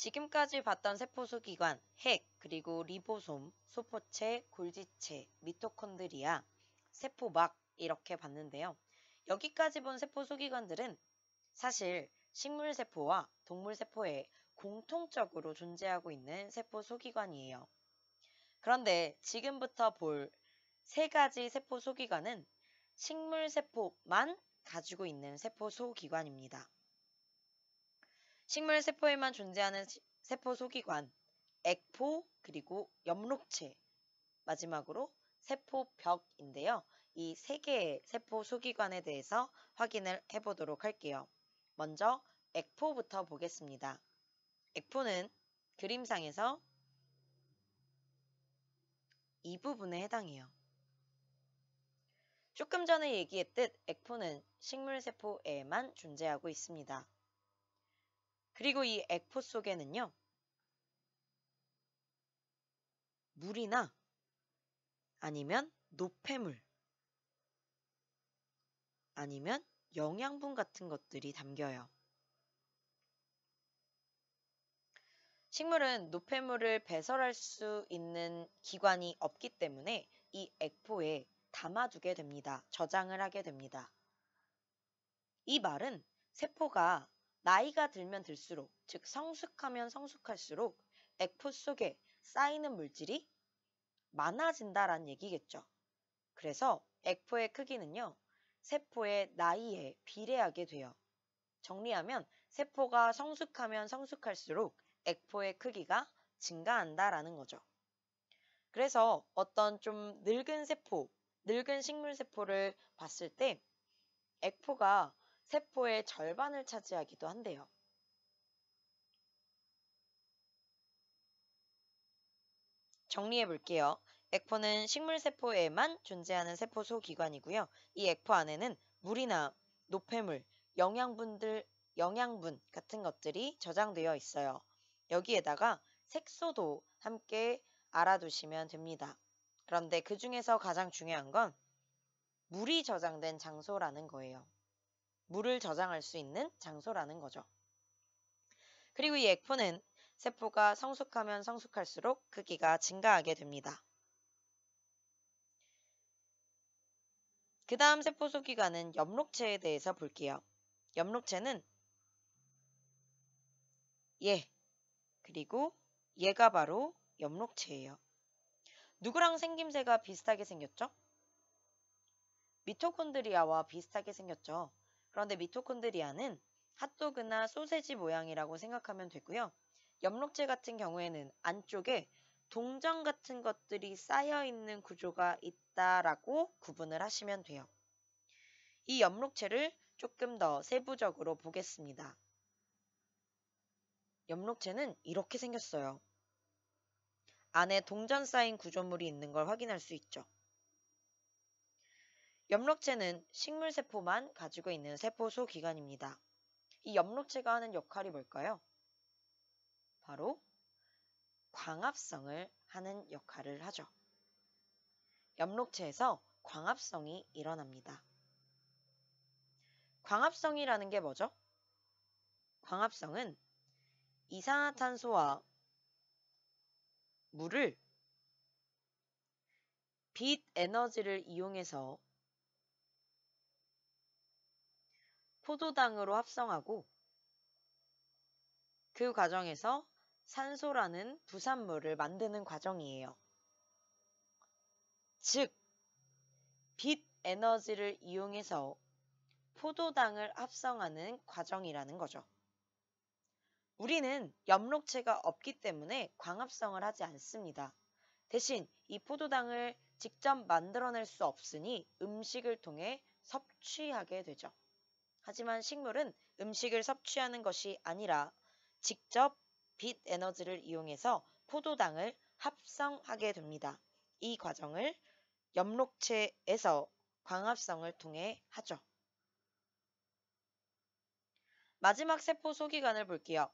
지금까지 봤던 세포소기관, 핵, 그리고 리보솜, 소포체, 골지체, 미토콘드리아, 세포막 이렇게 봤는데요. 여기까지 본 세포소기관들은 사실 식물세포와 동물세포에 공통적으로 존재하고 있는 세포소기관이에요. 그런데 지금부터 볼 세 가지 세포소기관은 식물세포만 가지고 있는 세포소기관입니다. 식물세포에만 존재하는 세포소기관, 액포, 그리고 엽록체, 마지막으로 세포벽인데요. 이 세 개의 세포소기관에 대해서 확인을 해보도록 할게요. 먼저 액포부터 보겠습니다. 액포는 그림상에서 이 부분에 해당해요. 조금 전에 얘기했듯 액포는 식물세포에만 존재하고 있습니다. 그리고 이 액포 속에는요, 물이나 아니면 노폐물, 아니면 영양분 같은 것들이 담겨요. 식물은 노폐물을 배설할 수 있는 기관이 없기 때문에 이 액포에 담아두게 됩니다. 저장을 하게 됩니다. 이 말은 세포가 나이가 들면 들수록, 즉 성숙하면 성숙할수록 액포 속에 쌓이는 물질이 많아진다라는 얘기겠죠. 그래서 액포의 크기는요, 세포의 나이에 비례하게 돼요. 정리하면 세포가 성숙하면 성숙할수록 액포의 크기가 증가한다라는 거죠. 그래서 어떤 좀 늙은 세포, 늙은 식물세포를 봤을 때 액포가 세포의 절반을 차지하기도 한대요. 정리해 볼게요. 액포는 식물세포에만 존재하는 세포 소기관이고요. 이 액포 안에는 물이나 노폐물, 영양분 같은 것들이 저장되어 있어요. 여기에다가 색소도 함께 알아두시면 됩니다. 그런데 그 중에서 가장 중요한 건 물이 저장된 장소라는 거예요. 물을 저장할 수 있는 장소라는 거죠. 그리고 이 액포는 세포가 성숙하면 성숙할수록 크기가 증가하게 됩니다. 그 다음 세포 소기관은 엽록체에 대해서 볼게요. 엽록체는 그리고 얘가 바로 엽록체예요. 누구랑 생김새가 비슷하게 생겼죠? 미토콘드리아와 비슷하게 생겼죠. 그런데 미토콘드리아는 핫도그나 소세지 모양이라고 생각하면 되고요. 엽록체 같은 경우에는 안쪽에 동전 같은 것들이 쌓여있는 구조가 있다라고 구분을 하시면 돼요. 이 엽록체를 조금 더 세부적으로 보겠습니다. 엽록체는 이렇게 생겼어요. 안에 동전 쌓인 구조물이 있는 걸 확인할 수 있죠. 엽록체는 식물세포만 가지고 있는 세포 소기관입니다. 이 엽록체가 하는 역할이 뭘까요? 바로 광합성을 하는 역할을 하죠. 엽록체에서 광합성이 일어납니다. 광합성이라는 게 뭐죠? 광합성은 이산화탄소와 물을 빛 에너지를 이용해서 포도당으로 합성하고 그 과정에서 산소라는 부산물을 만드는 과정이에요. 즉, 빛 에너지를 이용해서 포도당을 합성하는 과정이라는 거죠. 우리는 엽록체가 없기 때문에 광합성을 하지 않습니다. 대신 이 포도당을 직접 만들어낼 수 없으니 음식을 통해 섭취하게 되죠. 하지만 식물은 음식을 섭취하는 것이 아니라 직접 빛 에너지를 이용해서 포도당을 합성하게 됩니다. 이 과정을 엽록체에서 광합성을 통해 하죠. 마지막 세포 소기관을 볼게요.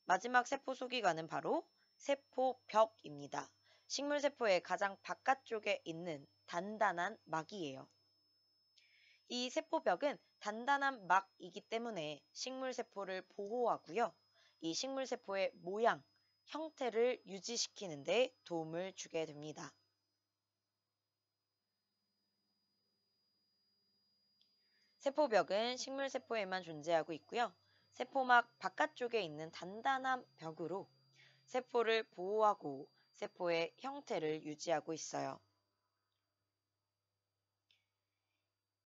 마지막 세포 소기관은 바로 세포벽입니다. 식물세포의 가장 바깥쪽에 있는 단단한 막이에요. 이 세포벽은 단단한 막이기 때문에 식물세포를 보호하고요. 이 식물세포의 모양, 형태를 유지시키는 데 도움을 주게 됩니다. 세포벽은 식물세포에만 존재하고 있고요. 세포막 바깥쪽에 있는 단단한 벽으로 세포를 보호하고 세포의 형태를 유지하고 있어요.